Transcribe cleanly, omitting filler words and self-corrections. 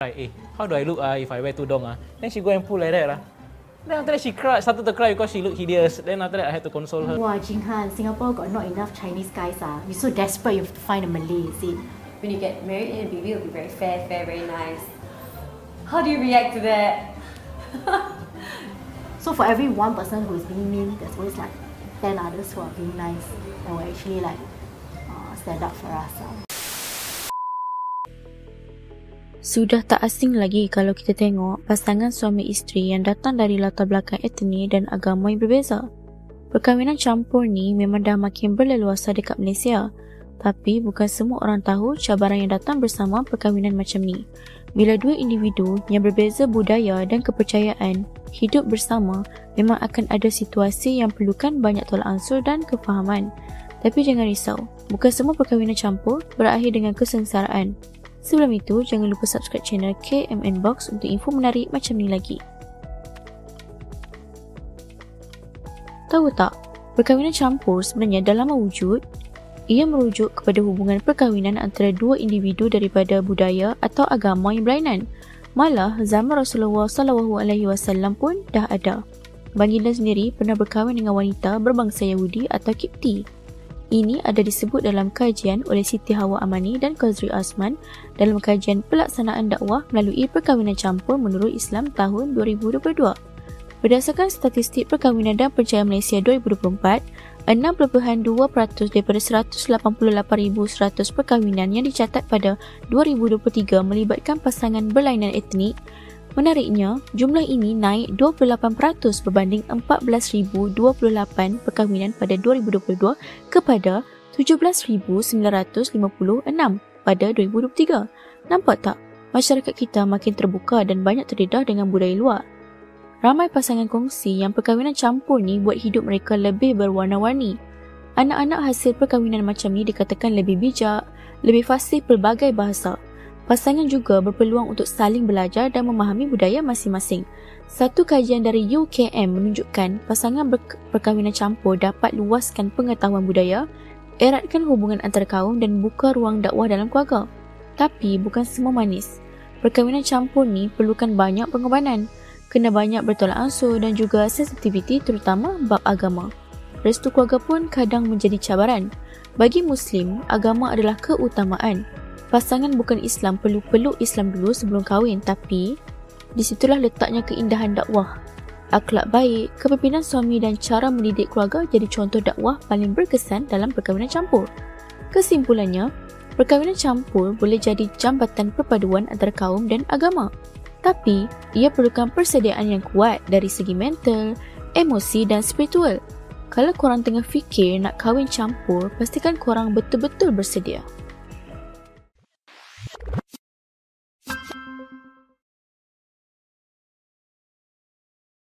Right, how do I look if I wear tudung? Then she go and pull like that. Then after that she started to cry because she looked hideous. Then after that I had to console her. Wow, Jinghan, Singapore got not enough Chinese guys. You're so desperate you have to find a Malay, is it? When you get married, and baby will be very fair, very nice. How do you react to that? So for every one person who is being mean, there's always like 10 others who are being nice and will actually like stand up for us. Sudah tak asing lagi kalau kita tengok pasangan suami isteri yang datang dari latar belakang etnik dan agama yang berbeza. Perkahwinan campur ni memang dah makin berleluasa dekat Malaysia. Tapi bukan semua orang tahu cabaran yang datang bersama perkahwinan macam ni. Bila dua individu yang berbeza budaya dan kepercayaan hidup bersama, memang akan ada situasi yang perlukan banyak tolak ansur dan kefahaman. Tapi jangan risau, bukan semua perkahwinan campur berakhir dengan kesengsaraan. Sebelum itu, jangan lupa subscribe channel KMN Box untuk info menarik macam ni lagi. Tahu tak, perkahwinan campur sebenarnya dalam wujud, ia merujuk kepada hubungan perkahwinan antara dua individu daripada budaya atau agama yang berlainan. Malah, zaman Rasulullah SAW pun dah ada. Baginda sendiri pernah berkahwin dengan wanita berbangsa Yahudi atau Kipti. Ini ada disebut dalam kajian oleh Siti Hawa Amani dan Qazri Asman dalam kajian pelaksanaan dakwah melalui perkahwinan campur menurut Islam tahun 2022. Berdasarkan statistik perkahwinan dan pencahayaan Malaysia 2024, 6.2% daripada 188,100 perkahwinan yang dicatat pada 2023 melibatkan pasangan berlainan etnik. Menariknya, jumlah ini naik 28% berbanding 14,028 perkahwinan pada 2022 kepada 17,956 pada 2023. Nampak tak? Masyarakat kita makin terbuka dan banyak terdedah dengan budaya luar. Ramai pasangan kongsi yang perkahwinan campur ni buat hidup mereka lebih berwarna-warni. Anak-anak hasil perkahwinan macam ni dikatakan lebih bijak, lebih fasih pelbagai bahasa. Pasangan juga berpeluang untuk saling belajar dan memahami budaya masing-masing. Satu kajian dari UKM menunjukkan pasangan perkahwinan campur dapat luaskan pengetahuan budaya, eratkan hubungan antara kaum dan buka ruang dakwah dalam keluarga. Tapi bukan semua manis. Perkahwinan campur ni perlukan banyak pengorbanan, kena banyak bertolak ansur dan juga sensitiviti terutama bab agama. Restu keluarga pun kadang menjadi cabaran. Bagi Muslim, agama adalah keutamaan. Pasangan bukan Islam perlu peluk Islam dulu sebelum kahwin, tapi disitulah letaknya keindahan dakwah. Akhlak baik, kepimpinan suami dan cara mendidik keluarga jadi contoh dakwah paling berkesan dalam perkahwinan campur. Kesimpulannya, perkahwinan campur boleh jadi jambatan perpaduan antara kaum dan agama. Tapi, ia perlukan persediaan yang kuat dari segi mental, emosi dan spiritual. Kalau korang tengah fikir nak kahwin campur, pastikan korang betul-betul bersedia.